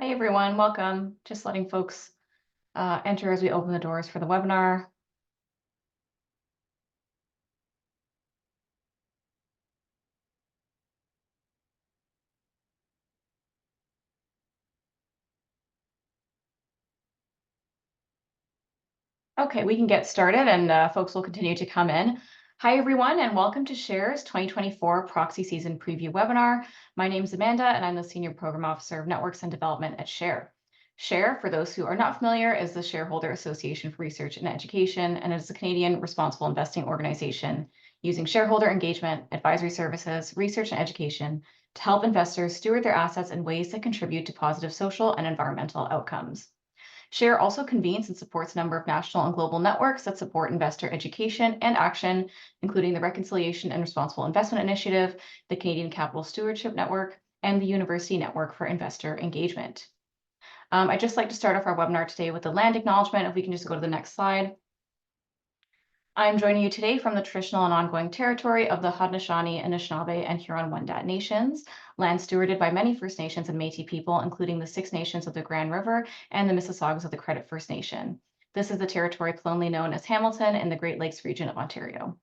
Hi, everyone. Welcome. Just letting folks enter as we open the doors for the webinar. Okay, we can get started and folks will continue to come in. Hi, everyone, and welcome to Share's 2024 Proxy Season Preview webinar. My name is Amanda, and I'm the Senior Program Officer of Networks and Development at Share. Share, for those who are not familiar, is the Shareholder Association for Research and Education, and is a Canadian responsible investing organization using shareholder engagement, advisory services, research, and education to help investors steward their assets in ways that contribute to positive social and environmental outcomes. Share also convenes and supports a number of national and global networks that support investor education and action, including the Reconciliation and Responsible Investment Initiative, the Canadian Capital Stewardship Network, and the University Network for Investor Engagement. I'd just like to start off our webinar today with the land acknowledgement. If we can just go to the next slide. I'm joining you today from the traditional and ongoing territory of the Haudenosaunee, Anishinaabe, and Huron-Wendat nations, land stewarded by many First Nations and Métis people, including the Six Nations of the Grand River and the Mississaugas of the Credit First Nation. This is the territory colonially known as Hamilton in the Great Lakes region of Ontario.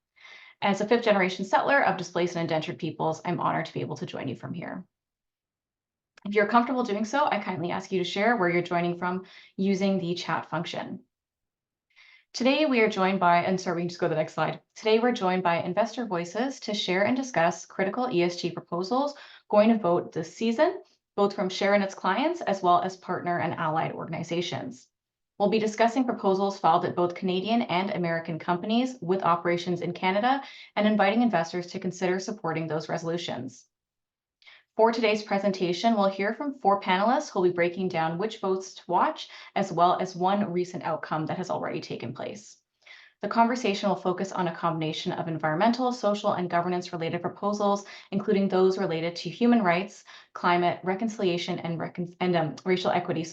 As a fifth-generation settler of displaced and indentured peoples, I'm honored to be able to join you from here. If you're comfortable doing so, I kindly ask you to share where you're joining from using the chat function. Today, we are joined by, and sorry, we can just go to the next slide. Today, we're joined by investor voices to share and discuss critical ESG proposals going to vote this season, both from Share and its clients, as well as partner and allied organizations. We'll be discussing proposals filed at both Canadian and American companies with operations in Canada and inviting investors to consider supporting those resolutions. For today's presentation, we'll hear from 4 panelists who will be breaking down which votes to watch, as well as one recent outcome that has already taken place. The conversation will focus on a combination of environmental, social, and governance-related proposals, including those related to human rights, climate, reconciliation, and racial equity.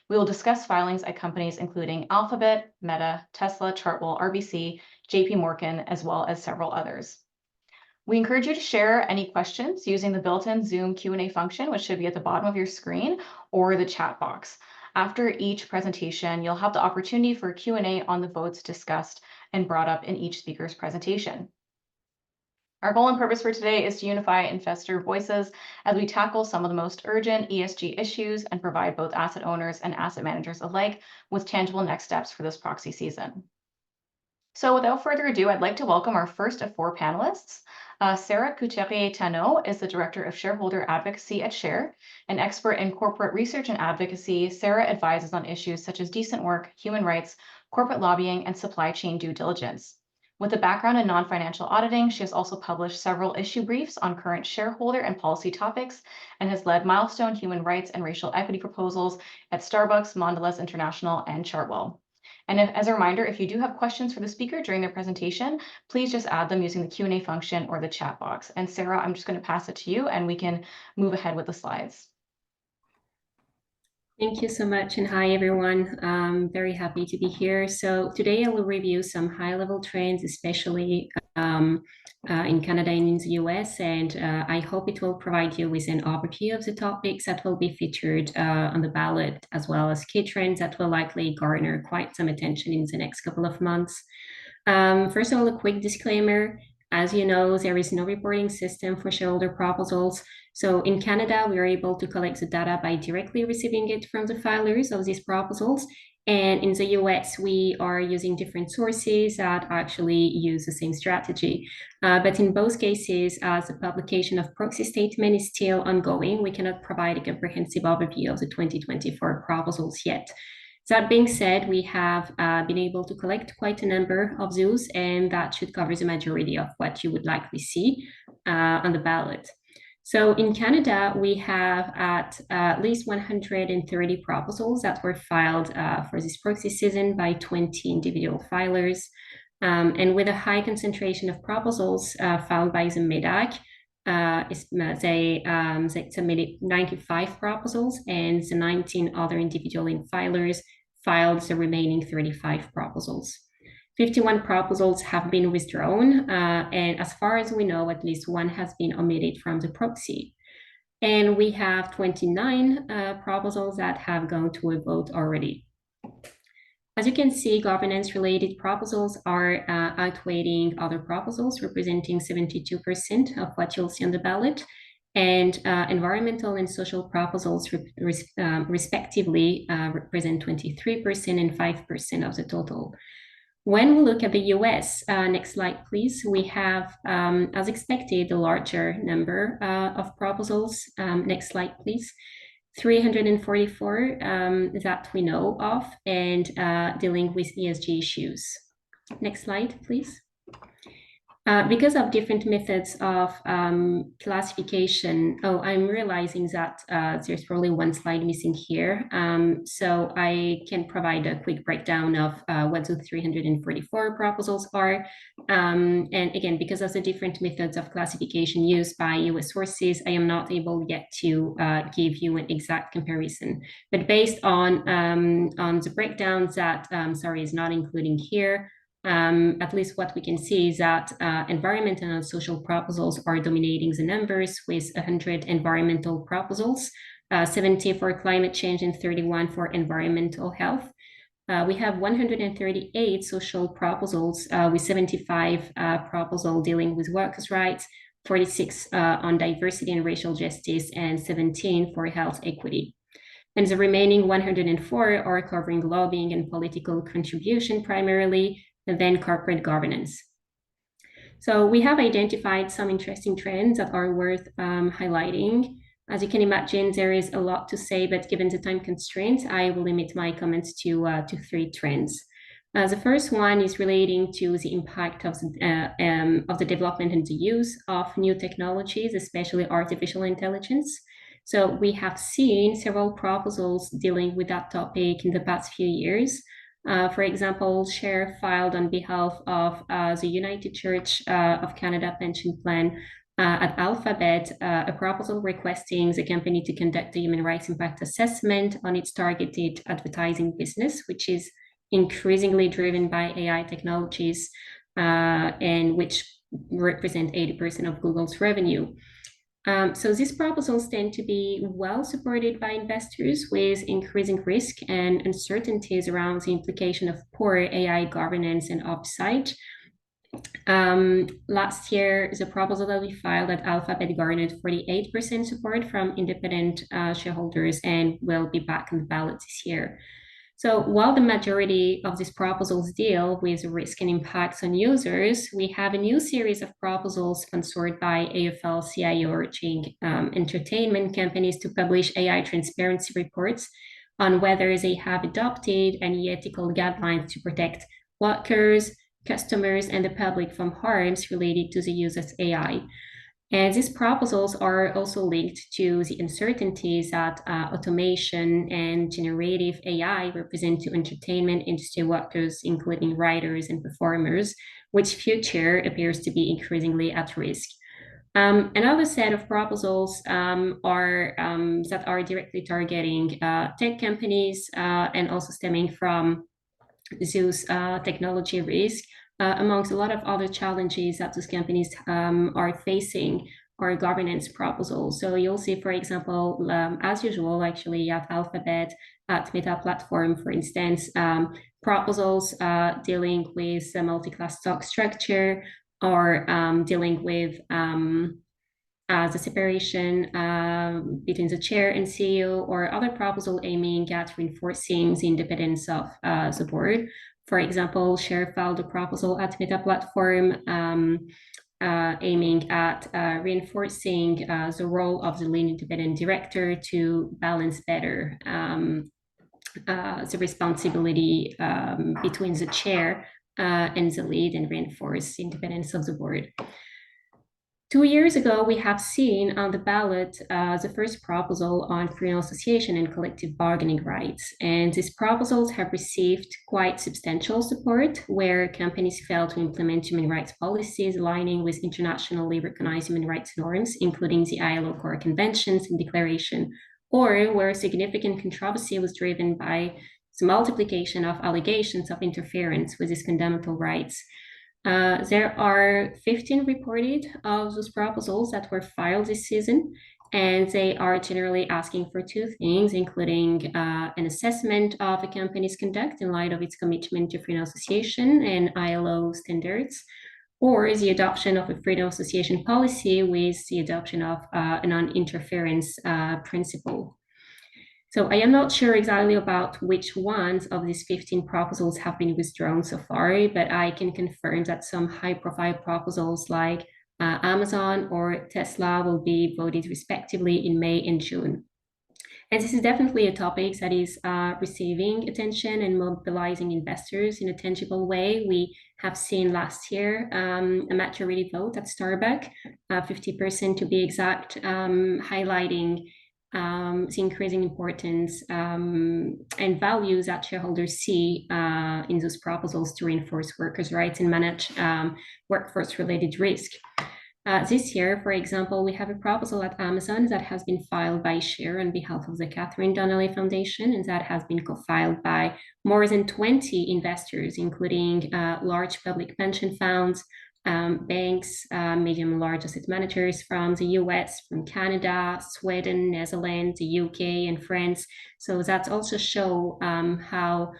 We will discuss filings at companies including Alphabet, Meta, Tesla, Chartwell, RBC, JP Morgan, as well as several others. We encourage you to share any questions using the built-in Zoom Q&A function, which should be at the bottom of your screen, or the chat box. After each presentation, you'll have the opportunity for Q&A on the votes discussed and brought up in each speaker's presentation. Our goal and purpose for today is to unify investor voices as we tackle some of the most urgent ESG issues and provide both asset owners and asset managers alike with tangible next steps for this proxy season. So without further ado, I'd like to welcome our first of 4 panelists. Sarah Couturier-Tanoh is the Director of Shareholder Advocacy at Share. An expert in corporate research and advocacy, Sarah advises on issues such as decent work, human rights, corporate lobbying, and supply chain due diligence. With a background in non-financial auditing, she has also published several issue briefs on current shareholder and policy topics and has led milestone human rights and racial equity proposals at Starbucks, Mondelez International, and Chartwell. And as a reminder, if you do have questions for the speaker during their presentation, please just add them using the Q&A function or the chat box. And Sarah, I'm just going to pass it to you and we can move ahead with the slides. Thank you so much, and hi everyone. I'm very happy to be here. So today I will review some high-level trends, especially in Canada and in the US, and I hope it will provide you with an overview of the topics that will be featured on the ballot, as well as key trends that will likely garner quite some attention in the next couple of months. First of all, a quick disclaimer. As you know, there is no reporting system for shareholder proposals. So in Canada, we are able to collect the data by directly receiving it from the filers of these proposals. And in the US, we are using different sources that actually use the same strategy. But in both cases, as the publication of proxy statement is still ongoing, we cannot provide a comprehensive overview of the 2024 proposals yet. That being said, we have been able to collect quite a number of those, and that should cover the majority of what you would likely see on the ballot. So in Canada, we have at least 130 proposals that were filed for this proxy season by 20 individual filers. And with a high concentration of proposals filed by the MEDAC, they submitted 95 proposals, and the 19 other individual filers filed the remaining 35 proposals. 51 proposals have been withdrawn, and as far as we know, at least one has been omitted from the proxy. And we have 29 proposals that have gone to a vote already. As you can see, governance-related proposals are outweighing other proposals, representing 72% of what you'll see on the ballot. And environmental and social proposals respectively represent 23% and 5% of the total. When we look at the US, next slide, please, we have, as expected, a larger number of proposals. Next slide, please. 344 that we know of, and dealing with ESG issues. Next slide, please. Because of different methods of classification, I'm realizing that there's probably one slide missing here. So I can provide a quick breakdown of what the 344 proposals are. And again, because of the different methods of classification used by US sources, I am not able yet to give you an exact comparison. But based on the breakdowns that sorry is not including here, at least what we can see is that environmental and social proposals are dominating the numbers, with 100 environmental proposals, 70 for climate change and 31 for environmental health. We have 138 social proposals, with 75 proposals dealing with workers' rights, 46 on diversity and racial justice, and 17 for health equity. And the remaining 104 are covering lobbying and political contribution primarily, and then corporate governance. So we have identified some interesting trends that are worth highlighting. As you can imagine, there is a lot to say, but given the time constraints, I will limit my comments to 3 trends. The first one is relating to the impact of the development and the use of new technologies, especially artificial intelligence. So we have seen several proposals dealing with that topic in the past few years. For example, Share filed on behalf of the United Church of Canada Pension Plan at Alphabet a proposal requesting the company to conduct a human rights impact assessment on its targeted advertising business, which is increasingly driven by AI technologies and which represent 80% of Google's revenue. So these proposals tend to be well supported by investors, with increasing risk and uncertainties around the implication of poor AI governance and oversight. Last year, the proposal that we filed at Alphabet garnered 48% support from independent shareholders and will be back on the ballot this year. So while the majority of these proposals deal with risk and impacts on users, we have a new series of proposals sponsored by AFL-CIO urging entertainment companies to publish AI transparency reports on whether they have adopted any ethical guidelines to protect workers, customers, and the public from harms related to the use of AI. And these proposals are also linked to the uncertainties that automation and generative AI represent to entertainment industry workers, including writers and performers, which future appears to be increasingly at risk. Another set of proposals that are directly targeting tech companies and also stemming from those technology risk, amongst a lot of other challenges that those companies are facing, are governance proposals. So you'll see, for example, as usual, actually at Alphabet, at Meta Platform, for instance, proposals dealing with a multi-class stock structure, or dealing with the separation between the chair and CEO, or other proposal aiming at reinforcing the independence of the board. For example, Share filed a proposal at Meta Platform aiming at reinforcing the role of the lead independent director to balance better the responsibility between the chair and the lead, and reinforce the independence of the board. 2 years ago, we have seen on the ballot the first proposal on freedom of association and collective bargaining rights. And these proposals have received quite substantial support, where companies fail to implement human rights policies aligning with internationally recognized human rights norms, including the ILO Core Conventions and Declaration, or where significant controversy was driven by the multiplication of allegations of interference with these fundamental rights. There are 15 reported of those proposals that were filed this season, And they are generally asking for two things, including an assessment of a company's conduct in light of its commitment to freedom of association and ILO standards, or the adoption of a freedom of association policy with the adoption of a non-interference principle. So I am not sure exactly about which ones of these 15 proposals have been withdrawn so far, but I can confirm that some high-profile proposals like Amazon or Tesla will be voted respectively in May and June. And this is definitely a topic that is receiving attention and mobilizing investors in a tangible way. We have seen last year a majority vote at Starbucks, 50% to be exact, highlighting the increasing importance and values that shareholders see in those proposals to reinforce workers' rights and manage workforce-related risk. This year, for example, we have a proposal at Amazon that has been filed by Share on behalf of the Catherine Donnelly Foundation, and that has been co-filed by more than 20 investors, including large public pension funds, banks, medium and large asset managers from the US, from Canada, Sweden, Netherlands, the UK, and France. So that also show how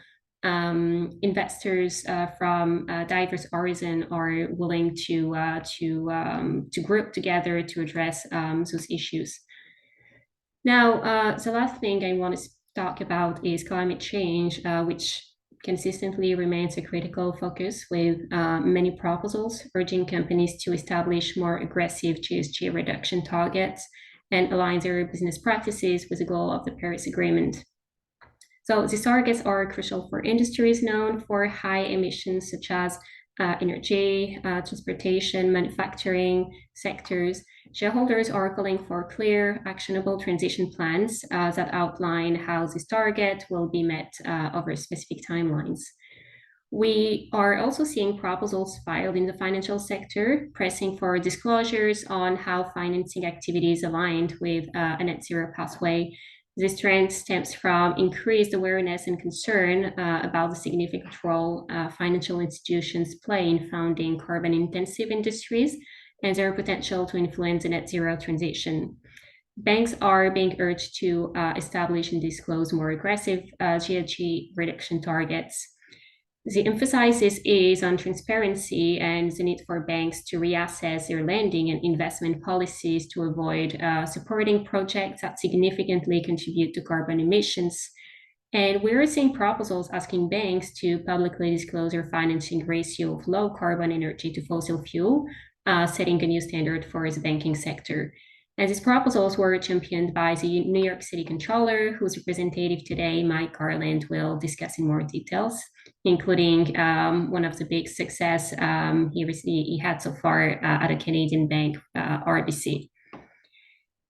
investors from diverse origin are willing to group together to address those issues. Now, the last thing I want to talk about is climate change, which consistently remains a critical focus with many proposals urging companies to establish more aggressive ESG reduction targets and align their business practices with the goal of the Paris Agreement. So these targets are crucial for industries known for high emissions, such as energy, transportation, manufacturing sectors. Shareholders are calling for clear, actionable transition plans that outline how this target will be met over specific timelines. We are also seeing proposals filed in the financial sector, pressing for disclosures on how financing activities aligned with a net zero pathway. This trend stems from increased awareness and concern about the significant role financial institutions play in funding carbon-intensive industries and their potential to influence the net zero transition. Banks are being urged to establish and disclose more aggressive GHG reduction targets. The emphasis is on transparency and the need for banks to reassess their lending and investment policies to avoid supporting projects that significantly contribute to carbon emissions. And we're seeing proposals asking banks to publicly disclose their financing ratio of low carbon energy to fossil fuel, setting a new standard for the banking sector. And these proposals were championed by the New York City Controller, whose representative today, Mike Garland, will discuss in more details, including one of the big success he had so far at a Canadian bank, RBC.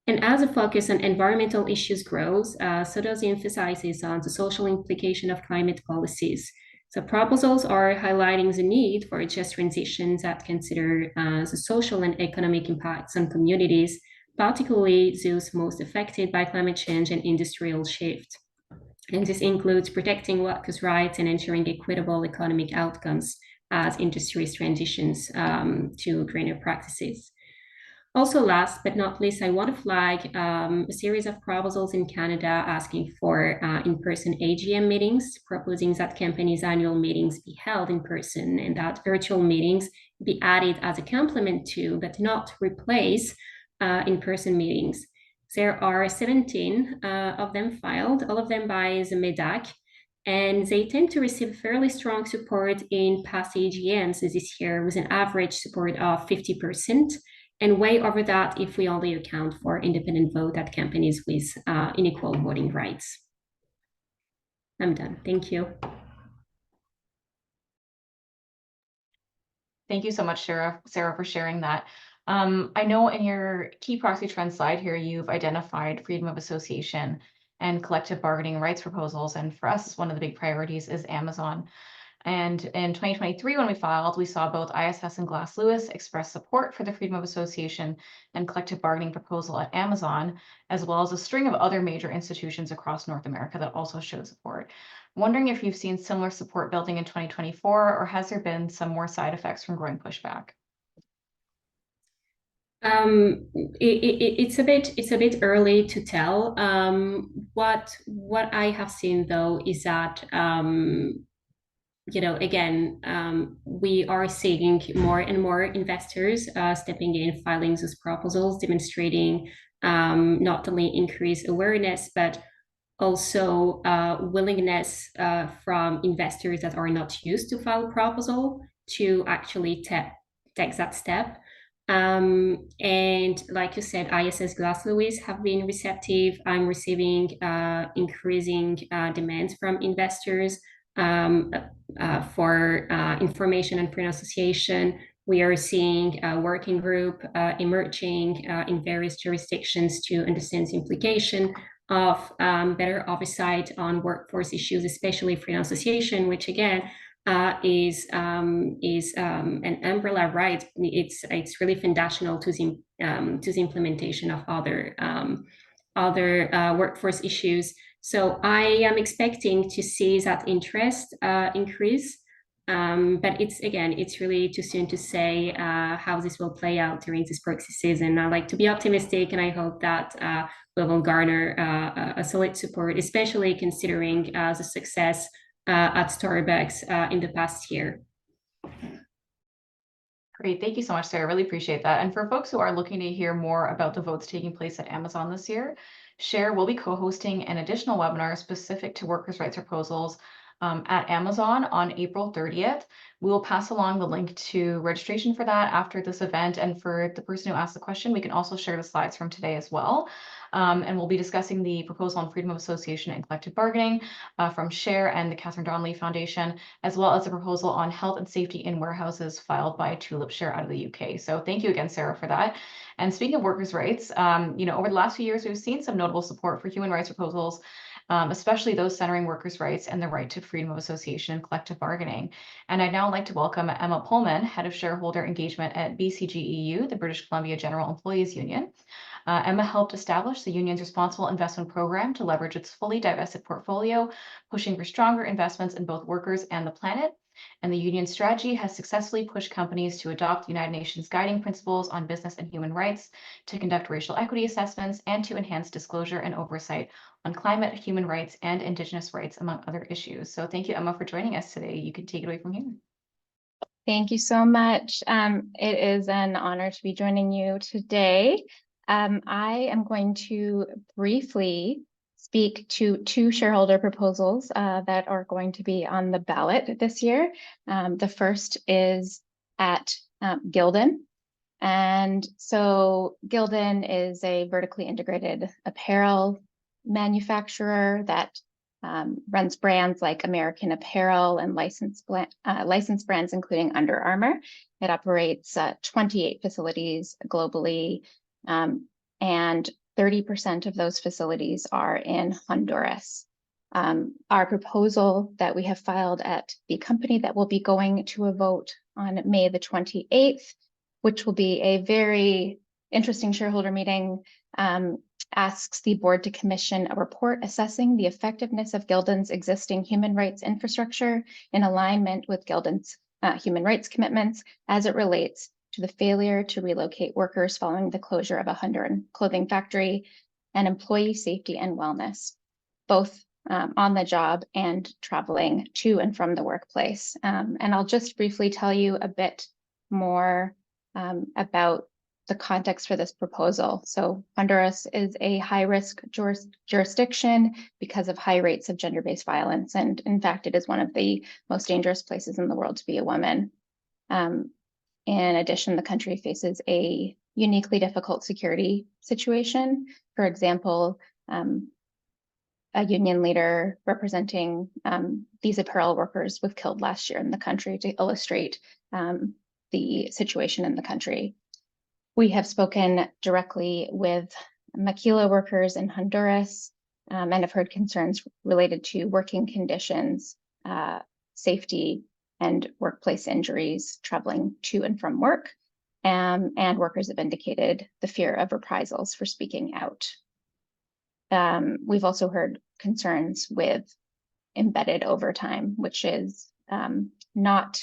And as the focus on environmental issues grows, so does the emphasis on the social implication of climate policies. So proposals are highlighting the need for just transitions that consider the social and economic impacts on communities, particularly those most affected by climate change and industrial shift. And this includes protecting workers' rights and ensuring equitable economic outcomes as industries transitions to greener practices. Also, last but not least, I want to flag a series of proposals in Canada asking for in-person AGM meetings, proposing that companies' annual meetings be held in person and that virtual meetings be added as a complement to, but not replace, in-person meetings. There are 17 of them filed, all of them by the MEDAC, and they tend to receive fairly strong support in past AGMs this year, with an average support of 50%, and way over that if we only account for independent vote at companies with unequal voting rights. I'm done. Thank you. Thank you so much, Sarah, for sharing that. I know in your key proxy trend slide here, you've identified freedom of association and collective bargaining rights proposals. And for us, one of the big priorities is Amazon. And in 2023, when we filed, we saw both ISS and Glass Lewis express support for the freedom of association and collective bargaining proposal at Amazon, as well as a string of other major institutions across North America that also showed support. Wondering if you've seen similar support building in 2024, or has there been some more side effects from growing pushback? It's a bit early to tell. What I have seen though is that again, we are seeing more and more investors stepping in, filing those proposals, demonstrating not only increased awareness, but also willingness from investors that are not used to file a proposal to actually take that step. And like you said, ISS Glass Lewis have been receptive. I'm receiving increasing demands from investors for information and pre-association. We are seeing a working group emerging in various jurisdictions to understand the implication of better oversight on workforce issues, especially free association, which again is an umbrella right. It's really foundational to the implementation of other workforce issues. So I am expecting to see that interest increase. But it's really too soon to say how this will play out during this proxy season. I like to be optimistic, and I hope that we will garner a solid support, especially considering the success at Starbucks in the past year. Great. Thank you so much, Sarah. Really appreciate that. And for folks who are looking to hear more about the votes taking place at Amazon this year, Share will be co-hosting an additional webinar specific to workers' rights proposals at Amazon on April 30th. We will pass along the link to registration for that after this event. And for the person who asked the question, we can also share the slides from today as well. And we'll be discussing the proposal on freedom of association and collective bargaining from Share and the Catherine Donnelly Foundation, as well as a proposal on health and safety in warehouses filed by Tulip Share out of the UK. So thank you again, Sarah, for that. And speaking of workers' rights, over the last few years, we've seen some notable support for human rights proposals, especially those centering workers' rights and the right to freedom of association and collective bargaining. And I'd now like to welcome Emma Pullman, Head of Shareholder Engagement at BCGEU, the British Columbia General Employees Union. Emma helped establish the union's responsible investment program to leverage its fully divested portfolio, pushing for stronger investments in both workers and the planet. And the union's strategy has successfully pushed companies to adopt the United Nations guiding principles on business and human rights, to conduct racial equity assessments, and to enhance disclosure and oversight on climate, human rights, and Indigenous rights, among other issues. So thank you, Emma, for joining us today. You can take it away from here. Thank you so much. It is an honor to be joining you today. I am going to briefly speak to two shareholder proposals that are going to be on the ballot this year. The first is at Gildan. And so Gildan is a vertically integrated apparel manufacturer that runs brands like American Apparel and licensed brands, including Under Armour. It operates 28 facilities globally, and 30% of those facilities are in Honduras. Our proposal that we have filed at the company that will be going to a vote on May the 28th, which will be a very interesting shareholder meeting, asks the board to commission a report assessing the effectiveness of Gildan's existing human rights infrastructure in alignment with Gildan's human rights commitments as it relates to the failure to relocate workers following the closure of a Honduran clothing factory, and employee safety and wellness, both on the job and traveling to and from the workplace. And I'll just briefly tell you a bit more about the context for this proposal. So Honduras is a high-risk jurisdiction because of high rates of gender-based violence. And in fact, it is one of the most dangerous places in the world to be a woman. In addition, the country faces a uniquely difficult security situation. For example, a union leader representing these apparel workers was killed last year in the country, to illustrate the situation in the country. We have spoken directly with maquila workers in Honduras and have heard concerns related to working conditions, safety, and workplace injuries traveling to and from work. And workers have indicated the fear of reprisals for speaking out. We've also heard concerns with embedded overtime, which is not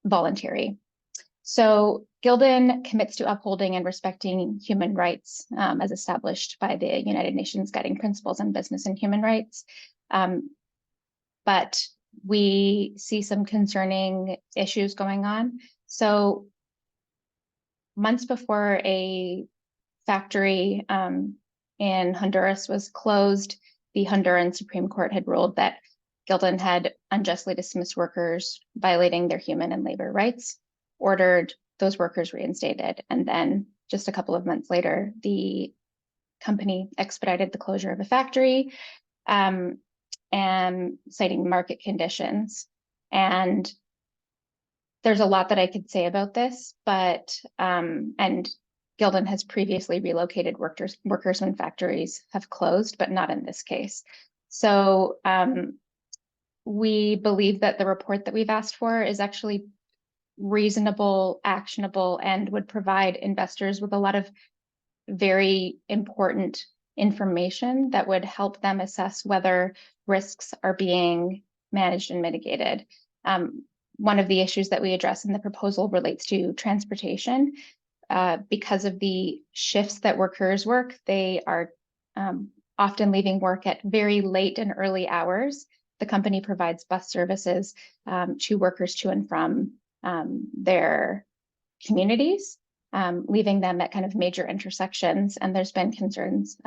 voluntary. So Gildan commits to upholding and respecting human rights as established by the United Nations Guiding Principles on Business and Human Rights. But we see some concerning issues going on. So months before a factory in Honduras was closed, the Honduran Supreme Court had ruled that Gildan had unjustly dismissed workers, violating their human and labor rights, ordered those workers reinstated. And then just a couple of months later, the company expedited the closure of the factory and citing market conditions. And there's a lot that I could say about this, but and Gildan has previously relocated workers when factories have closed, but not in this case. So we believe that the report that we've asked for is actually reasonable, actionable, and would provide investors with a lot of very important information that would help them assess whether risks are being managed and mitigated. One of the issues that we address in the proposal relates to transportation. Because of the shifts that workers work, they are often leaving work at very late and early hours. The company provides bus services to workers to and from their communities, leaving them at kind of major intersections. And there's been concerns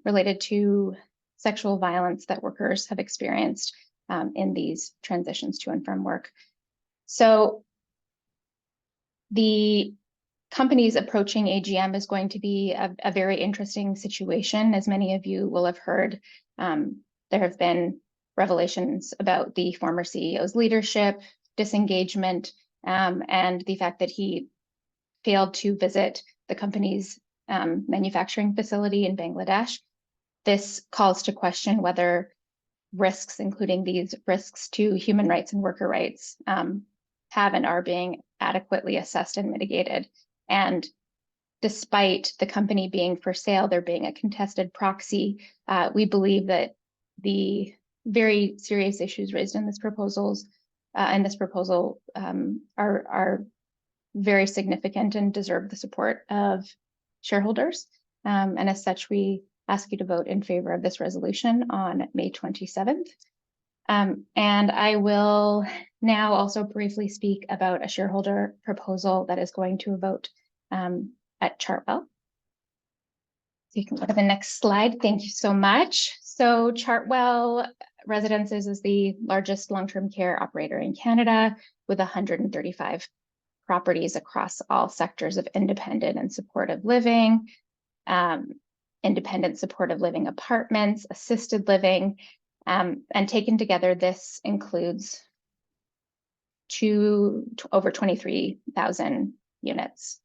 related to sexual violence that workers have experienced in these transitions to and from work. So the companies approaching AGM is going to be a very interesting situation. As many of you will have heard, there have been revelations about the former CEO's leadership, disengagement, and the fact that he failed to visit the company's manufacturing facility in Bangladesh. This calls to question whether risks, including these risks to human rights and worker rights, have and are being adequately assessed and mitigated. And despite the company being for sale, there being a contested proxy, we believe that the very serious issues raised in this proposal are very significant and deserve the support of shareholders. And as such, we ask you to vote in favor of this resolution on May 27th. And I will now also briefly speak about a shareholder proposal that is going to a vote at Chartwell. So you can go to the next slide. Thank you so much. So Chartwell Residences is the largest long-term care operator in Canada with 135 properties across all sectors of independent and supportive living, independent supportive living apartments, assisted living, and taken together, this includes over 23,000 units.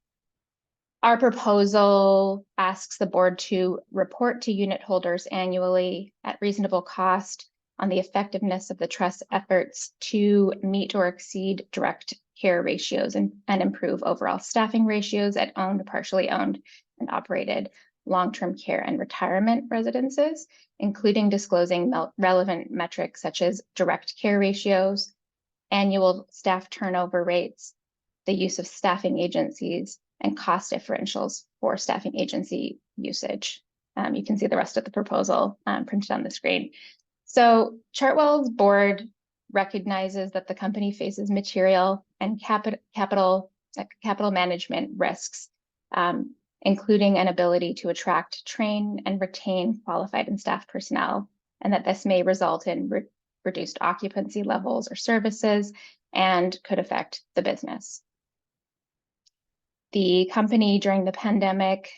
Our proposal asks the board to report to unit holders annually at reasonable cost on the effectiveness of the trust's efforts to meet or exceed direct care ratios and improve overall staffing ratios at owned, partially owned, and operated long-term care and retirement residences, including disclosing relevant metrics such as direct care ratios, annual staff turnover rates, the use of staffing agencies, and cost differentials for staffing agency usage. You can see the rest of the proposal printed on the screen. So Chartwell's board recognizes that the company faces material and capital management risks, including an ability to attract, train, and retain qualified and staff personnel, and that this may result in reduced occupancy levels or services and could affect the business. The company during the pandemic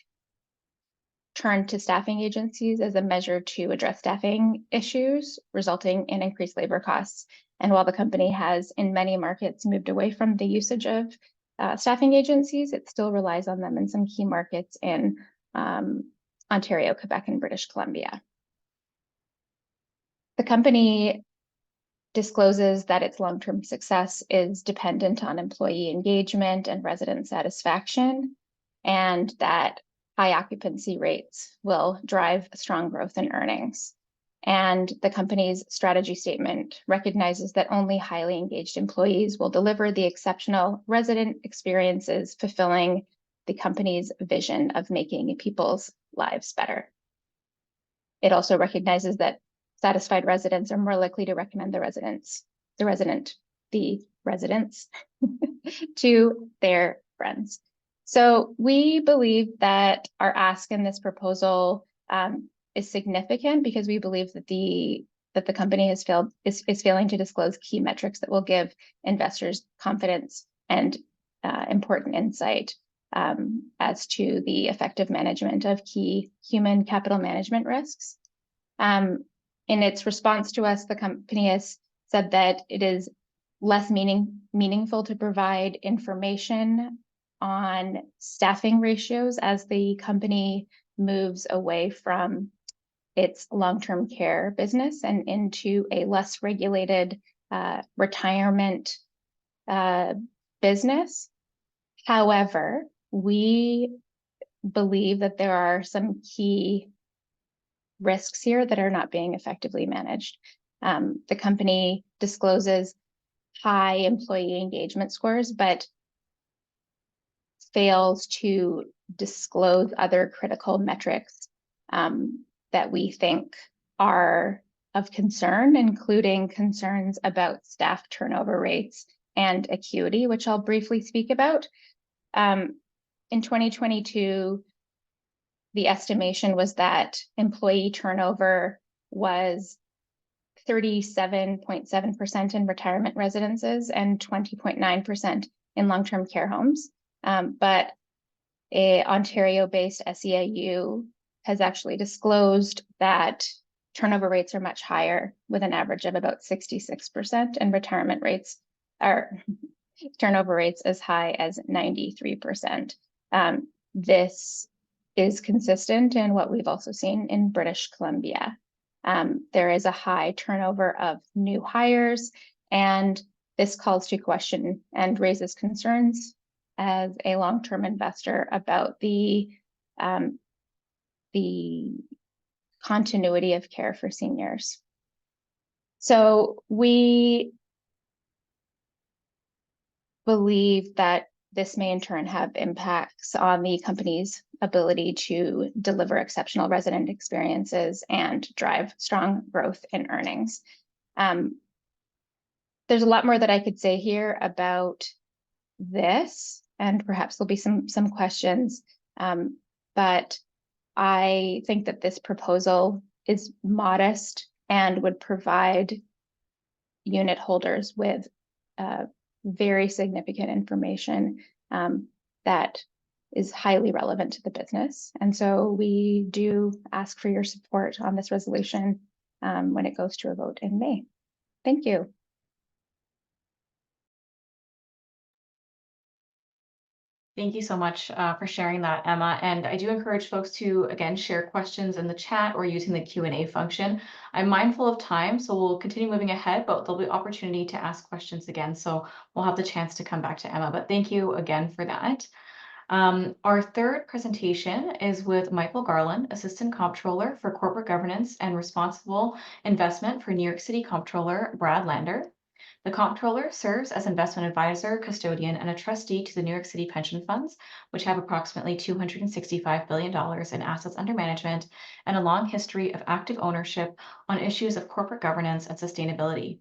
turned to staffing agencies as a measure to address staffing issues, resulting in increased labor costs. And while the company has in many markets moved away from the usage of staffing agencies, it still relies on them in some key markets in Ontario, Quebec, and British Columbia. The company discloses that its long-term success is dependent on employee engagement and resident satisfaction, and that high occupancy rates will drive strong growth in earnings. And the company's strategy statement recognizes that only highly engaged employees will deliver the exceptional resident experiences, fulfilling the company's vision of making people's lives better. It also recognizes that satisfied residents are more likely to recommend the residents to their friends. So we believe that our ask in this proposal is significant because we believe that the company is failing to disclose key metrics that will give investors confidence and important insight as to the effective management of key human capital management risks. In its response to us, the company has said that it is less meaningful to provide information on staffing ratios as the company moves away from its long-term care business and into a less regulated retirement business. However, we believe that there are some key risks here that are not being effectively managed. The company discloses high employee engagement scores, but fails to disclose other critical metrics that we think are of concern, including concerns about staff turnover rates and acuity, which I'll briefly speak about. In 2022, the estimation was that employee turnover was 37.7% in retirement residences and 20.9% in long-term care homes. But a Ontario-based SEIU has actually disclosed that turnover rates are much higher, with an average of about 66%, and retirement rates are turnover rates as high as 93%. This is consistent in what we've also seen in British Columbia. There is a high turnover of new hires, and this calls to question and raises concerns as a long-term investor about the continuity of care for seniors. So we believe that this may in turn have impacts on the company's ability to deliver exceptional resident experiences and drive strong growth in earnings. There's a lot more that I could say here about this, and perhaps there'll be some questions, but I think that this proposal is modest and would provide unit holders with very significant information that is highly relevant to the business. And so we do ask for your support on this resolution when it goes to a vote in May. Thank you. Thank you so much for sharing that, Emma. And I do encourage folks to, again, share questions in the chat or using the Q&A function. I'm mindful of time, so we'll continue moving ahead, but there'll be opportunity to ask questions again. So we'll have the chance to come back to Emma, but thank you again for that. Our third presentation is with Michael Garland, Assistant Comptroller for Corporate Governance and Responsible Investment for New York City Comptroller Brad Lander. The Comptroller serves as investment advisor, custodian, and a trustee to the New York City pension funds, which have approximately $265 billion in assets under management and a long history of active ownership on issues of corporate governance and sustainability.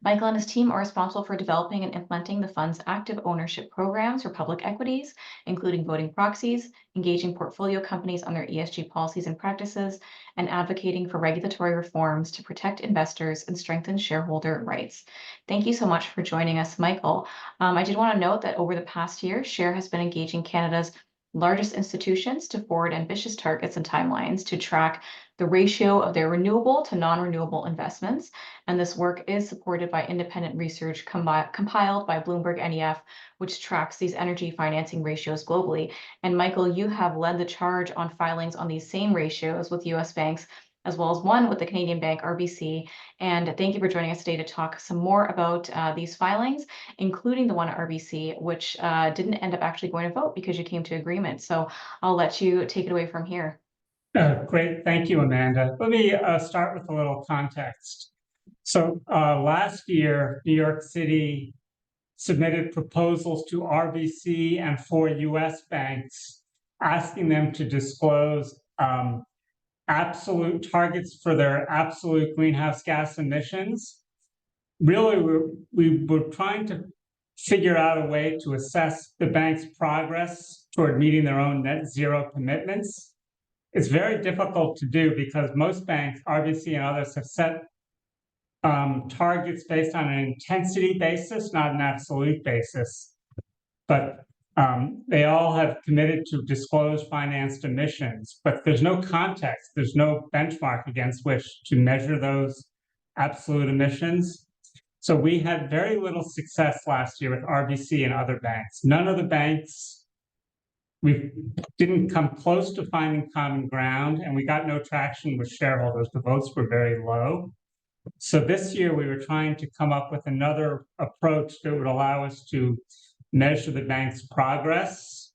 Michael and his team are responsible for developing and implementing the fund's active ownership programs for public equities, including voting proxies, engaging portfolio companies on their ESG policies and practices, and advocating for regulatory reforms to protect investors and strengthen shareholder rights. Thank you so much for joining us, Michael. I did want to note that over the past year, SHARE has been engaging Canada's largest institutions to forward ambitious targets and timelines to track the ratio of their renewable to non-renewable investments. And this work is supported by independent research compiled by Bloomberg NEF, which tracks these energy financing ratios globally. And Michael, you have led the charge on filings on these same ratios with US banks, as well as one with the Canadian bank RBC. And thank you for joining us today to talk some more about these filings, including the one at RBC, which didn't end up actually going to vote because you came to agreement. So I'll let you take it away from here. Great. Thank you, Amanda. Let me start with a little context. So last year, New York City submitted proposals to RBC and 4 US banks, asking them to disclose absolute targets for their absolute greenhouse gas emissions. Really, we were trying to figure out a way to assess the bank's progress toward meeting their own net zero commitments. It's very difficult to do because most banks, RBC and others, have set targets based on an intensity basis, not an absolute basis. But they all have committed to disclose financed emissions, but there's no context, there's no benchmark against which to measure those absolute emissions. So we had very little success last year with RBC and other banks. None of the banks, we didn't come close to finding common ground, and we got no traction with shareholders. The votes were very low. So this year we were trying to come up with another approach that would allow us to measure the bank's progress,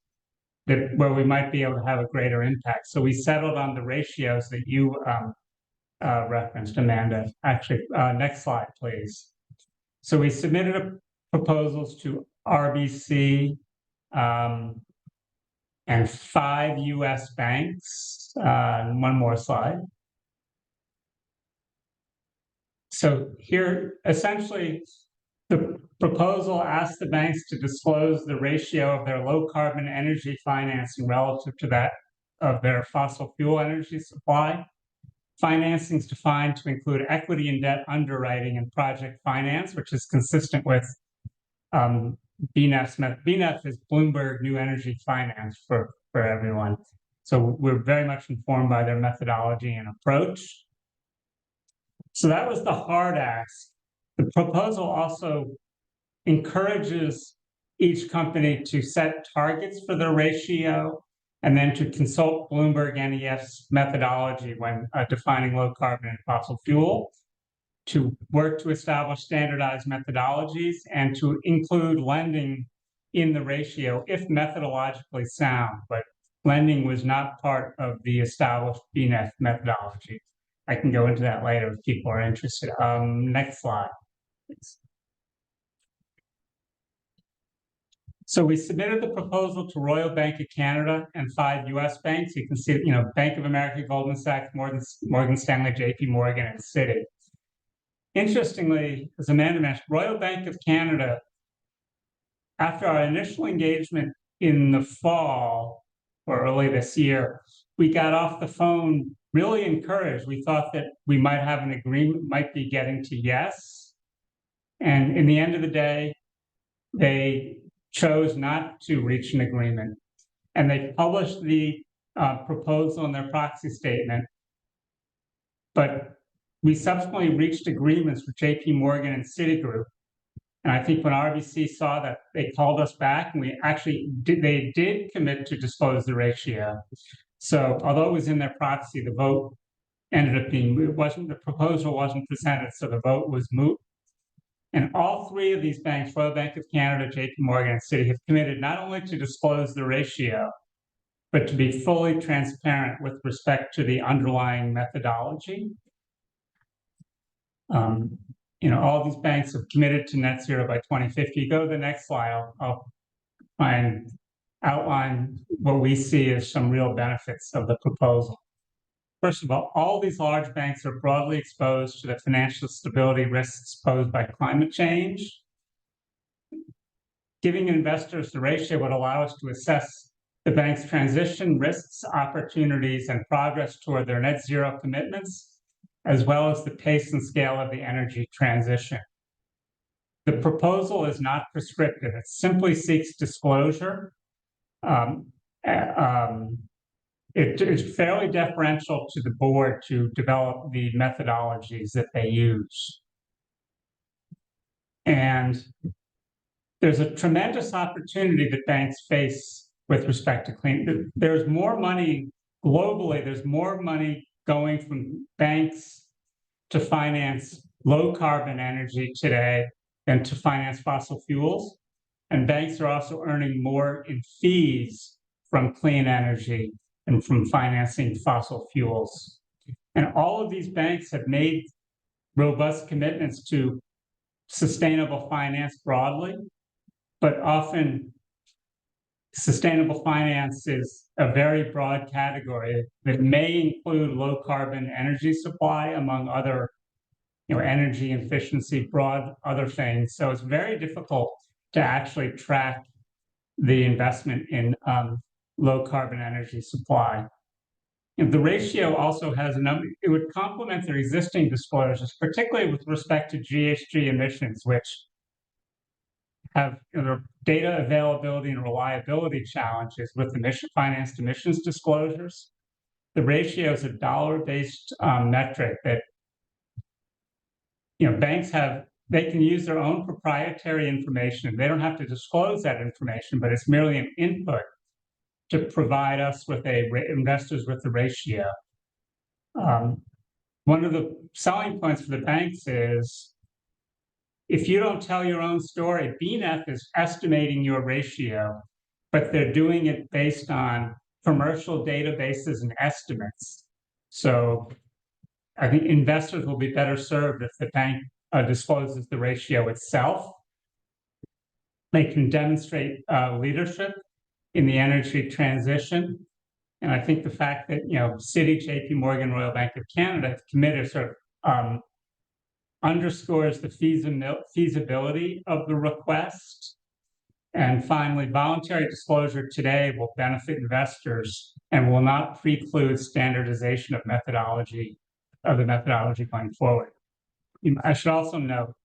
where we might be able to have a greater impact. So we settled on the ratios that you referenced, Amanda. Actually, next slide, please. So we submitted proposals to RBC and 5 US banks. One more slide. So here, essentially, the proposal asks the banks to disclose the ratio of their low carbon energy financing relative to that of their fossil fuel energy supply. Financing is defined to include equity and debt underwriting and project finance, which is consistent with BNEF's BNEF is Bloomberg New Energy Finance for everyone. So we're very much informed by their methodology and approach. So that was the hard ask. The proposal also encourages each company to set targets for their ratio and then to consult Bloomberg NEF's methodology when defining low carbon and fossil fuel, to work to establish standardized methodologies and to include lending in the ratio if methodologically sound, but lending was not part of the established BNEF methodology. I can go into that later if people are interested. Next slide, please. So we submitted the proposal to Royal Bank of Canada and 5 US banks. You can see, Bank of America, Goldman Sachs, Morgan Stanley, JP Morgan, and Citi. Interestingly, as Amanda mentioned, Royal Bank of Canada, after our initial engagement in the fall or early this year, we got off the phone really encouraged. We thought that we might have an agreement, might be getting to yes. And in the end of the day, they chose not to reach an agreement. And they published the proposal in their proxy statement. But we subsequently reached agreements with JP Morgan and Citigroup. And I think when RBC saw that, they called us back, and they did commit to disclose the ratio. So although it was in their proxy, the vote ended up being, the proposal wasn't presented, so the vote was moot. And all 3 of these banks, Royal Bank of Canada, JP Morgan, and Citi, have committed not only to disclose the ratio, but to be fully transparent with respect to the underlying methodology. All these banks have committed to net zero by 2050. Go to the next slide. I'll try and outline what we see as some real benefits of the proposal. First of all these large banks are broadly exposed to the financial stability risks posed by climate change. Giving investors the ratio would allow us to assess the bank's transition risks, opportunities, and progress toward their net zero commitments, as well as the pace and scale of the energy transition. The proposal is not prescriptive. It simply seeks disclosure. It is fairly deferential to the board to develop the methodologies that they use. And there's a tremendous opportunity that banks face with respect to clean. There's more money globally, there's more money going from banks to finance low carbon energy today than to finance fossil fuels. And banks are also earning more in fees from clean energy and from financing fossil fuels. And all of these banks have made robust commitments to sustainable finance broadly, but often sustainable finance is a very broad category that may include low carbon energy supply, among other, energy efficiency, broad other things. So it's very difficult to actually track the investment in low carbon energy supply. And the ratio also has a number, it would complement their existing disclosures, particularly with respect to GHG emissions, which have data availability and reliability challenges with financed emissions disclosures. The ratio is a dollar-based metric that banks they can use their own proprietary information. They don't have to disclose that information, but it's merely an input to provide us with investors with the ratio. One of the selling points for the banks is, if you don't tell your own story, BNEF is estimating your ratio, but they're doing it based on commercial databases and estimates. So I think investors will be better served if the bank discloses the ratio itself. They can demonstrate leadership in the energy transition. And I think the fact that, Citi, JP Morgan, Royal Bank of Canada have committed sort of underscores the feasibility of the request. And finally, voluntary disclosure today will benefit investors and will not preclude standardization of the methodology going forward. I should also note,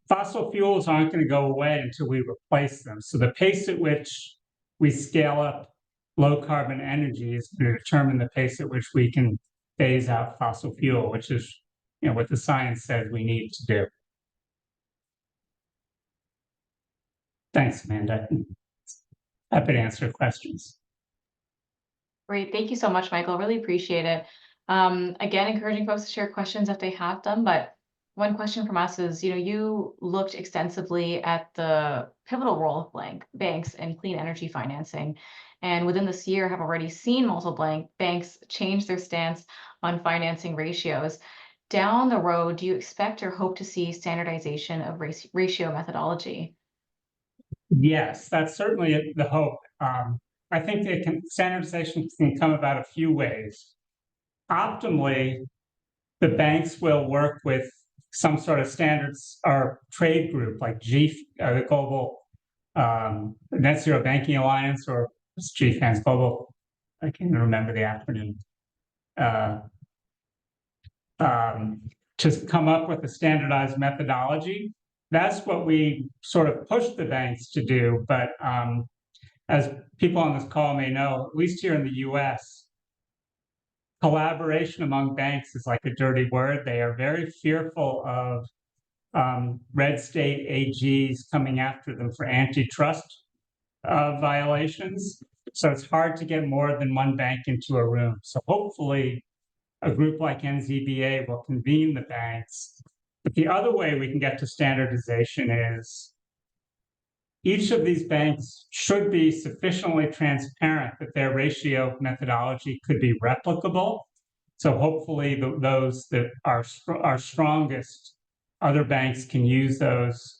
fossil fuels aren't going to go away until we replace them. So the pace at which we scale up low carbon energy is going to determine the pace at which we can phase out fossil fuel, which is what the science says we need to do. Thanks, Amanda. Happy to answer questions. Great. Thank you so much, Michael. Really appreciate it. Again, encouraging folks to share questions if they have them, but one question from us is, you looked extensively at the pivotal role of banks in clean energy financing, and within this year have already seen multiple banks change their stance on financing ratios. Down the road, do you expect or hope to see standardization of ratio methodology? Yes, that's certainly the hope. I think standardization can come about a few ways. Optimally, the banks will work with some sort of standards or trade group like the Global Net Zero Banking Alliance, or GFAN's Global, I can't even remember the acronym, to come up with a standardized methodology. That's what we sort of push the banks to do. But as people on this call may know, at least here in the US, collaboration among banks is like a dirty word. They are very fearful of red state AGs coming after them for antitrust violations. So it's hard to get more than one bank into a room. So hopefully a group like NZBA will convene the banks. But the other way we can get to standardization is each of these banks should be sufficiently transparent that their ratio methodology could be replicable. So hopefully those that are strongest, other banks can use those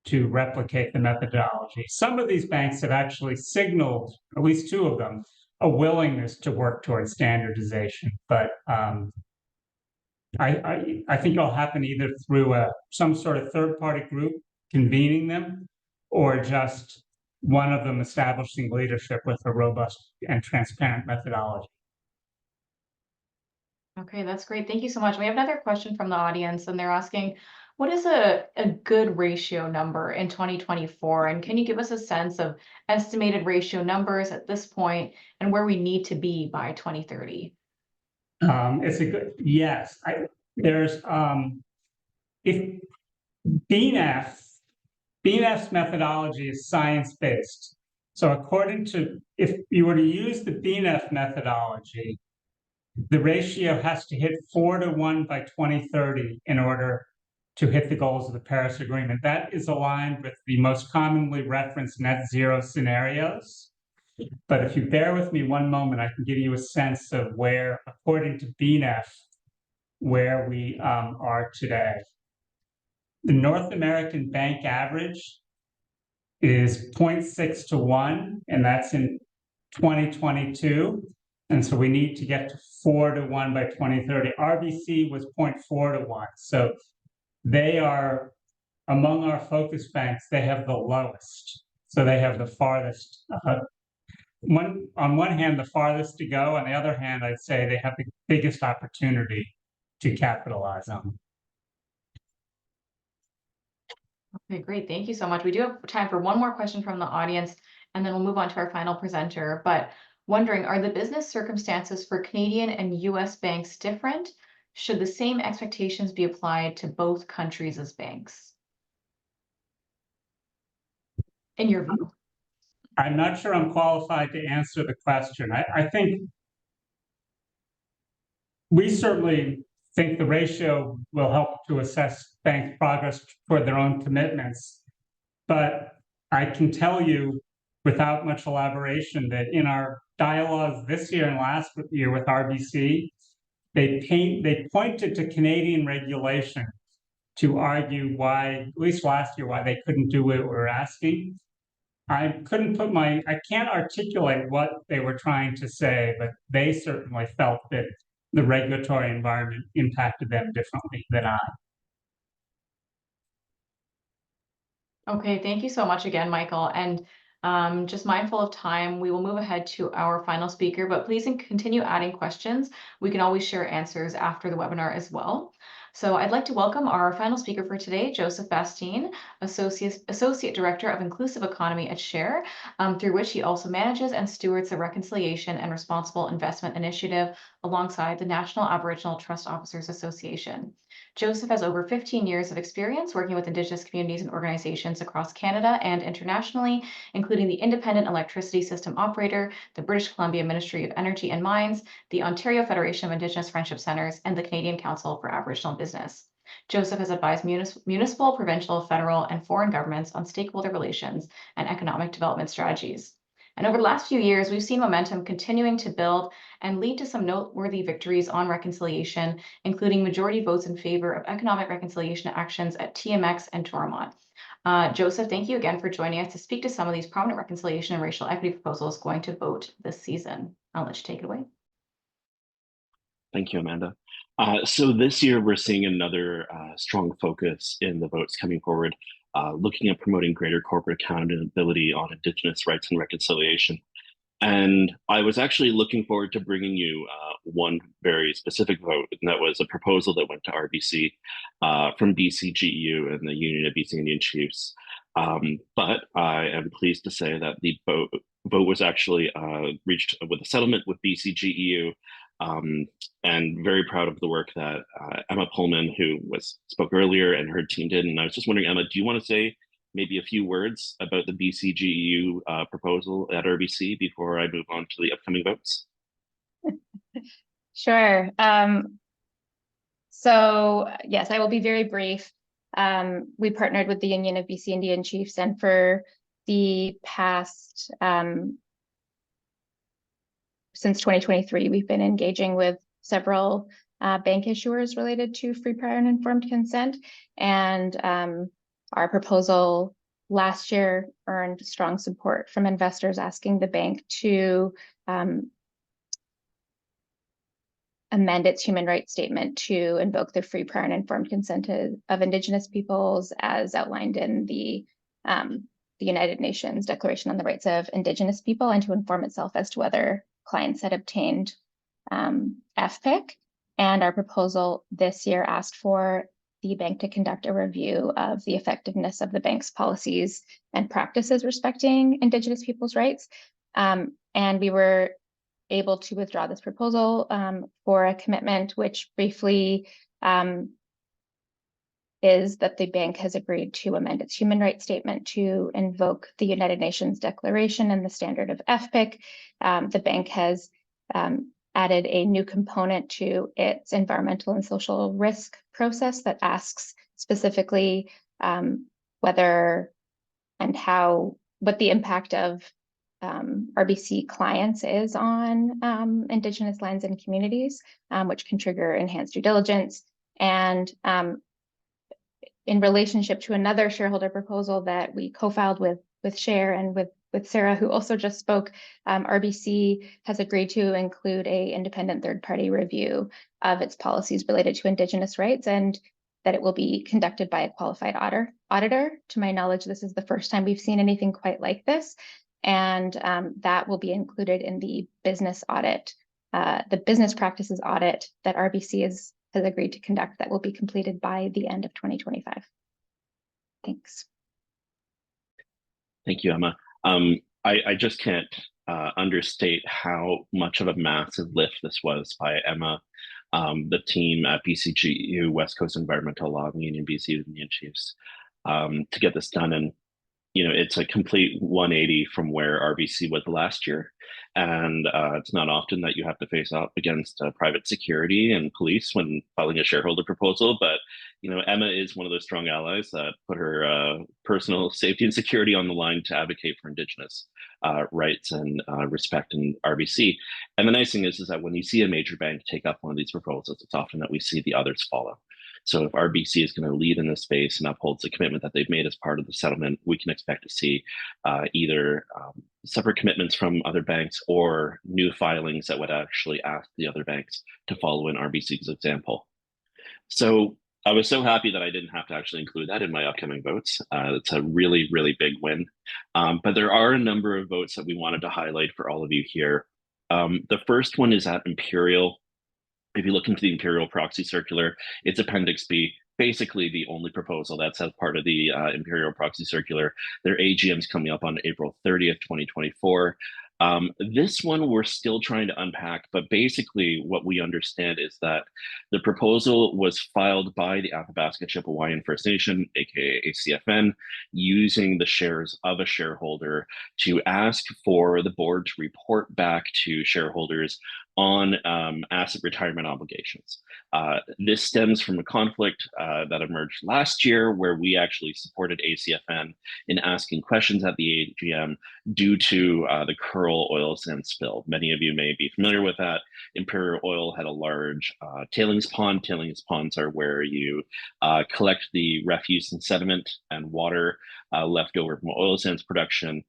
to replicate the methodology. Some of these banks have actually signaled, at least two of them, a willingness to work towards standardization. But I think it'll happen either through some sort of third-party group convening them, or just one of them establishing leadership with a robust and transparent methodology. Okay, that's great. Thank you so much. We have another question from the audience, and they're asking, what is a good ratio number in 2024? And can you give us a sense of estimated ratio numbers at this point and where we need to be by 2030? It's a good, yes. There's, if BNEF's methodology is science-based. So according to, if you were to use the BNEF methodology, the ratio has to hit 4 to 1 by 2030 in order to hit the goals of the Paris Agreement. That is aligned with the most commonly referenced net zero scenarios. But if you bear with me one moment, I can give you a sense of where, according to BNEF, where we are today. The North American bank average is 0.6 to 1, and that's in 2022. And so we need to get to 4 to 1 by 2030. RBC was 0.4 to 1. So they are, among our focus banks, they have the lowest. So they have the farthest, on one hand, the farthest to go. On the other hand, I'd say they have the biggest opportunity to capitalize on. Okay, great. Thank you so much. We do have time for one more question from the audience, and then we'll move on to our final presenter. But wondering, are the business circumstances for Canadian and US banks different? Should the same expectations be applied to both countries as banks? In your view? I'm not sure I'm qualified to answer the question. I think we certainly think the ratio will help to assess banks' progress toward their own commitments. But I can tell you without much elaboration that in our dialogues this year and last year with RBC, they pointed to Canadian regulation to argue why, at least last year, why they couldn't do what we were asking. I can't articulate what they were trying to say, but they certainly felt that the regulatory environment impacted them differently than I. Okay, thank you so much again, Michael. And just mindful of time, we will move ahead to our final speaker, but please continue adding questions. We can always share answers after the webinar as well. So I'd like to welcome our final speaker for today, Joseph Bastien, Associate Director of Inclusive Economy at Share, through which he also manages and stewards the Reconciliation and Responsible Investment Initiative alongside the National Aboriginal Trust Officers Association. Joseph has over 15 years of experience working with Indigenous communities and organizations across Canada and internationally, including the Independent Electricity System Operator, the British Columbia Ministry of Energy and Mines, the Ontario Federation of Indigenous Friendship Centres, and the Canadian Council for Aboriginal Business. Joseph has advised municipal, provincial, federal, and foreign governments on stakeholder relations and economic development strategies. And over the last few years, we've seen momentum continuing to build and lead to some noteworthy victories on reconciliation, including majority votes in favor of economic reconciliation actions at TMX and Toromont. Joseph, thank you again for joining us to speak to some of these prominent reconciliation and racial equity proposals going to vote this season. I'll let you take it away. Thank you, Amanda. So this year, we're seeing another strong focus in the votes coming forward, looking at promoting greater corporate accountability on Indigenous rights and reconciliation. And I was actually looking forward to bringing you one very specific vote, and that was a proposal that went to RBC from BCGEU and the Union of BC Indian Chiefs. But I am pleased to say that the vote was actually reached with a settlement with BCGEU, and very proud of the work that Emma Pullman, who spoke earlier, and her team did. And I was just wondering, Emma, do you want to say maybe a few words about the BCGEU proposal at RBC before I move on to the upcoming votes? Sure. So yes, I will be very brief. We partnered with the Union of BC Indian Chiefs, and for the past, since 2023, we've been engaging with several bank issuers related to free, prior, and informed consent. And our proposal last year earned strong support from investors asking the bank to amend its human rights statement to invoke the free, prior, and informed consent of Indigenous peoples as outlined in the United Nations Declaration on the Rights of Indigenous People, and to inform itself as to whether clients had obtained FPIC. And our proposal this year asked for the bank to conduct a review of the effectiveness of the bank's policies and practices respecting Indigenous people's rights. And we were able to withdraw this proposal for a commitment, which briefly is that the bank has agreed to amend its human rights statement to invoke the United Nations Declaration and the standard of FPIC. The bank has added a new component to its environmental and social risk process that asks specifically whether and what the impact of RBC clients is on Indigenous lands and communities, which can trigger enhanced due diligence. And in relationship to another shareholder proposal that we co-filed with Share and with Sarah, who also just spoke, RBC has agreed to include an independent third-party review of its policies related to Indigenous rights, and that it will be conducted by a qualified auditor. To my knowledge, this is the first time we've seen anything quite like this. And that will be included in the business audit, the business practices audit that RBC has agreed to conduct, that will be completed by the end of 2025. Thanks. Thank you, Emma. I just can't understate how much of a massive lift this was by Emma, the team at BCGEU, West Coast Environmental Law, and Union BC Union Chiefs, to get this done. And it's a complete 180 from where RBC was last year. And it's not often that you have to face up against private security and police when filing a shareholder proposal. But, Emma is one of those strong allies that put her personal safety and security on the line to advocate for Indigenous rights and respect in RBC. And the nice thing is that when you see a major bank take up one of these proposals, it's often that we see the others follow. So if RBC is going to lead in this space and upholds the commitment that they've made as part of the settlement, we can expect to see either separate commitments from other banks or new filings that would actually ask the other banks to follow in RBC's example. So I was so happy that I didn't have to actually include that in my upcoming votes. It's a really, really big win. But there are a number of votes that we wanted to highlight for all of you here. The first one is at Imperial. If you look into the Imperial Proxy Circular, it's Appendix B, basically the only proposal that's as part of the Imperial Proxy Circular. Their AGMs coming up on April 30th, 2024. This one we're still trying to unpack, but basically what we understand is that the proposal was filed by the Athabasca Chippewayan First Nation, aka ACFN, using the shares of a shareholder to ask for the board to report back to shareholders on asset retirement obligations. This stems from a conflict that emerged last year where we actually supported ACFN in asking questions at the AGM due to the Kearl oil sand spill. Many of you may be familiar with that. Imperial Oil had a large tailings pond. Tailings ponds are where you collect the refuse and sediment and water left over from oil sands production.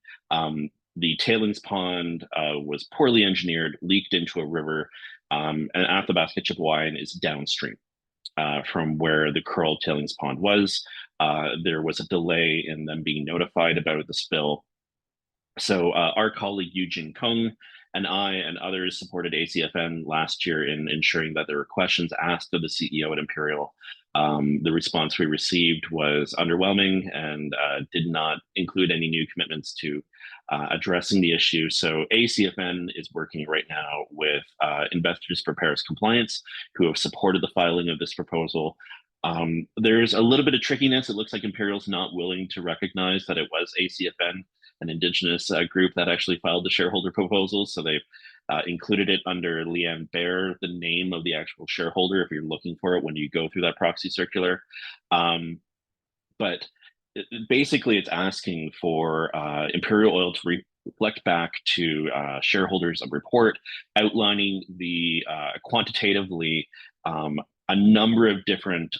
The tailings pond was poorly engineered, leaked into a river, and Athabasca Chippewayan is downstream from where the Kearl tailings pond was. There was a delay in them being notified about the spill. So our colleague Eugene Kung and I and others supported ACFN last year in ensuring that there were questions asked of the CEO at Imperial. The response we received was underwhelming and did not include any new commitments to addressing the issue. So ACFN is working right now with Investors for Paris Compliance, who have supported the filing of this proposal. There's a little bit of trickiness. It looks like Imperial's not willing to recognize that it was ACFN, an Indigenous group that actually filed the shareholder proposal. So they've included it under Leanne Bear, the name of the actual shareholder, if you're looking for it when you go through that proxy circular. But basically, it's asking for Imperial Oil to reflect back to shareholders a report outlining the quantitatively a number of different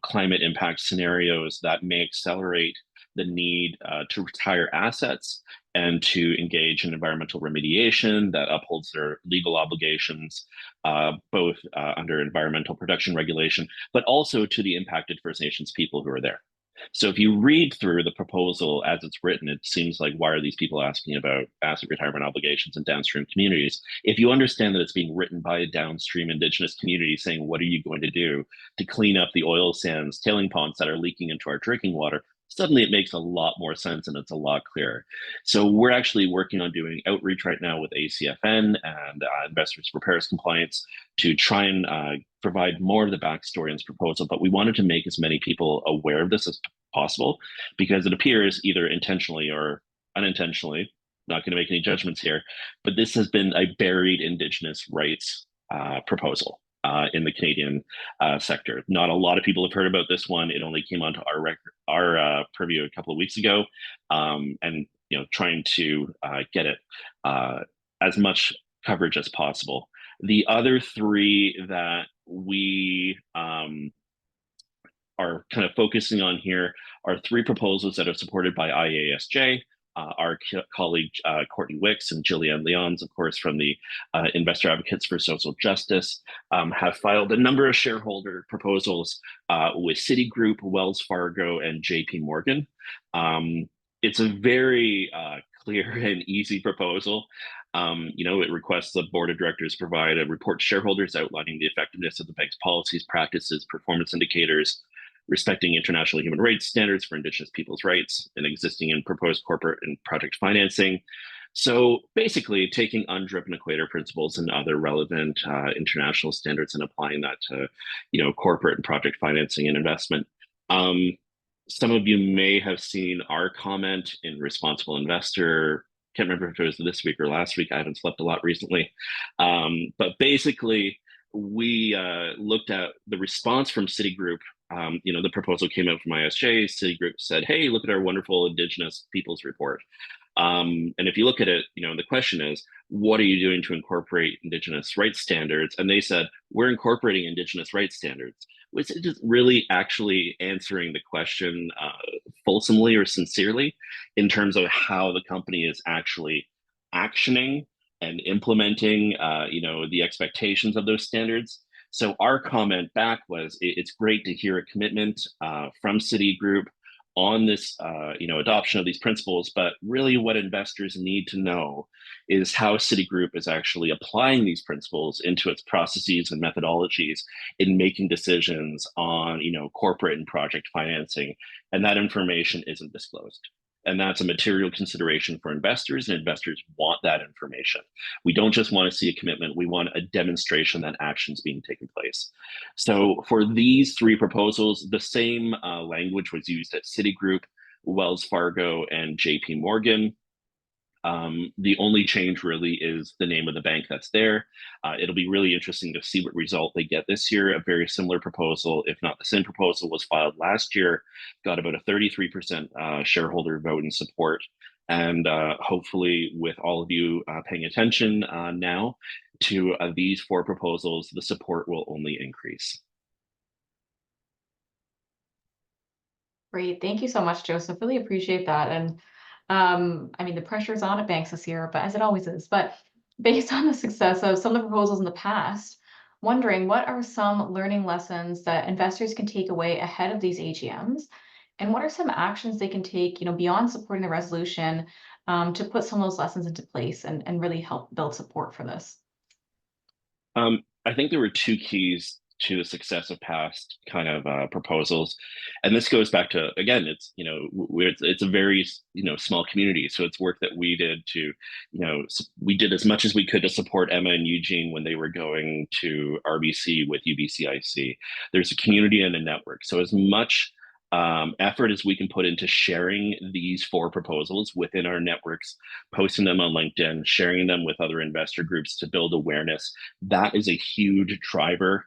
climate impact scenarios that may accelerate the need to retire assets and to engage in environmental remediation that upholds their legal obligations, both under environmental production regulation, but also to the impacted First Nations people who are there. So if you read through the proposal as it's written, it seems like, why are these people asking about asset retirement obligations in downstream communities? If you understand that it's being written by a downstream Indigenous community saying, what are you going to do to clean up the oil sands tailing ponds that are leaking into our drinking water? Suddenly it makes a lot more sense and it's a lot clearer. So we're actually working on doing outreach right now with ACFN and Investors for Paris Compliance to try and provide more of the backstory in this proposal, but we wanted to make as many people aware of this as possible because it appears either intentionally or unintentionally, not going to make any judgments here, but this has been a buried Indigenous rights proposal. in the Canadian sector. Not a lot of people have heard about this one. It only came onto our purview a couple of weeks ago, and trying to get it as much coverage as possible. The other three that we are kind of focusing on here are three proposals that are supported by IASJ. Our colleague Courtney Wicks and Jillian Lyons, of course, from the Investor Advocates for Social Justice, have filed a number of shareholder proposals with Citigroup, Wells Fargo, and JP Morgan. It's a very clear and easy proposal. It requests the board of directors provide a report to shareholders outlining the effectiveness of the bank's policies, practices, performance indicators, respecting international human rights standards for Indigenous people's rights, and existing and proposed corporate and project financing. So basically taking UNDRIP Equator principles and other relevant international standards and applying that to, corporate and project financing and investment. Some of you may have seen our comment in Responsible Investor. Can't remember if it was this week or last week. I haven't slept a lot recently. But basically, we looked at the response from Citigroup. The proposal came out from ISJ. Citigroup said, hey, look at our wonderful Indigenous Peoples report. And if you look at it, the question is, what are you doing to incorporate Indigenous rights standards? And they said, we're incorporating Indigenous rights standards, which is really actually answering the question fulsomely or sincerely in terms of how the company is actually actioning and implementing, the expectations of those standards. So our comment back was, it's great to hear a commitment from Citigroup on this, adoption of these principles, but really what investors need to know is how Citigroup is actually applying these principles into its processes and methodologies in making decisions on, corporate and project financing, and that information isn't disclosed. And that's a material consideration for investors, and investors want that information. We don't just want to see a commitment, we want a demonstration that action's being taken place. So for these three proposals, the same language was used at Citigroup, Wells Fargo, and JP Morgan. The only change really is the name of the bank that's there. It'll be really interesting to see what result they get this year. A very similar proposal, if not the same proposal, was filed last year, got about a 33% shareholder vote in support. And hopefully with all of you paying attention now to these four proposals, the support will only increase. Great. Thank you so much, Joseph. Really appreciate that. And the pressure is on at banks this year, but as it always is. But based on the success of some of the proposals in the past, wondering what are some learning lessons that investors can take away ahead of these AGMs, and what are some actions they can take, beyond supporting the resolution, to put some of those lessons into place and really help build support for this? I think there were two keys to the success of past kind of proposals, and this goes back to, again, it's it's a very small community, so it's work that we did to we did as much as we could to support Emma and Eugene when they were going to RBC with UBCIC. There's a community and a network, so as much effort as we can put into sharing these four proposals within our networks, posting them on LinkedIn, sharing them with other investor groups to build awareness, that is a huge driver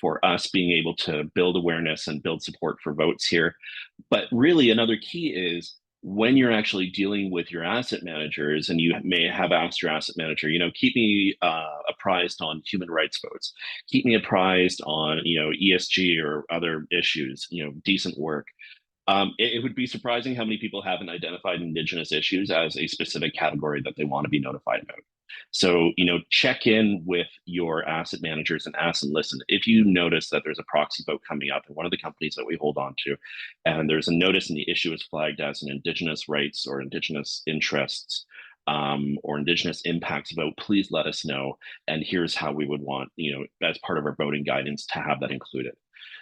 for us being able to build awareness and build support for votes here. But really another key is when you're actually dealing with your asset managers, and you may have asked your asset manager, keep me apprised on human rights votes, keep me apprised on, ESG or other issues, decent work. It would be surprising how many people haven't identified Indigenous issues as a specific category that they want to be notified about. So, check in with your asset managers and ask and listen. If you notice that there's a proxy vote coming up in one of the companies that we hold on to, and there's a notice and the issue is flagged as an Indigenous rights or Indigenous interests or Indigenous impacts vote, please let us know. And here's how we would want, as part of our voting guidance, to have that included.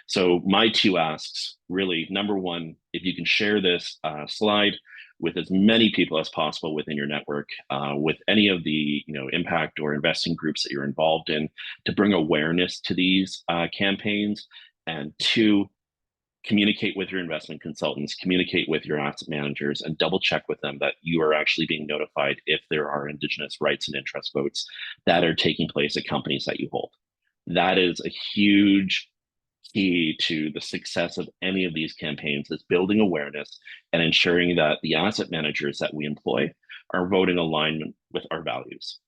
So my two asks, really, number one, if you can share this slide with as many people as possible within your network, with any of the impact or investing groups that you're involved in, to bring awareness to these campaigns. And two, communicate with your investment consultants, communicate with your asset managers, and double check with them that you are actually being notified if there are Indigenous rights and interest votes that are taking place at companies that you hold. That is a huge key to the success of any of these campaigns, is building awareness and ensuring that the asset managers that we employ are voting alignment with our values.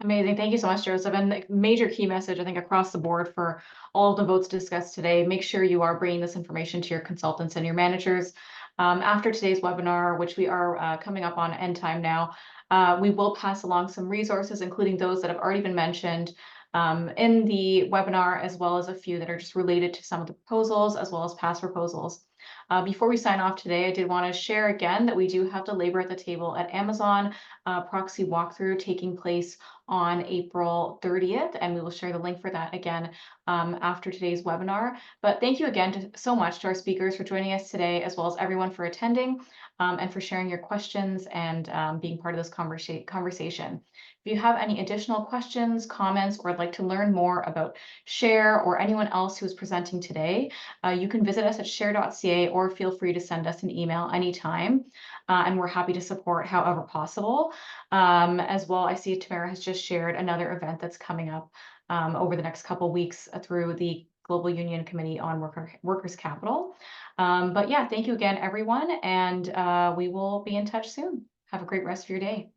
Amazing. Thank you so much, Joseph. And the major key message, I think, across the board for all of the votes discussed today, make sure you are bringing this information to your consultants and your managers. After today's webinar, which we are coming up on end time now, we will pass along some resources, including those that have already been mentioned in the webinar, as well as a few that are just related to some of the proposals, as well as past proposals. Before we sign off today, I did want to share again that we do have the Labor at the Table at Amazon proxy walkthrough taking place on April 30th, and we will share the link for that again after today's webinar. But thank you again so much to our speakers for joining us today, as well as everyone for attending and for sharing your questions and being part of this conversation. If you have any additional questions, comments, or would like to learn more about Share or anyone else who is presenting today, you can visit us at share.ca or feel free to send us an email anytime. And we're happy to support however possible. As well, I see Tamara has just shared another event that's coming up over the next couple of weeks through the Global Union Committee on Workers' Capital. But yeah, thank you again, everyone, and we will be in touch soon. Have a great rest of your day.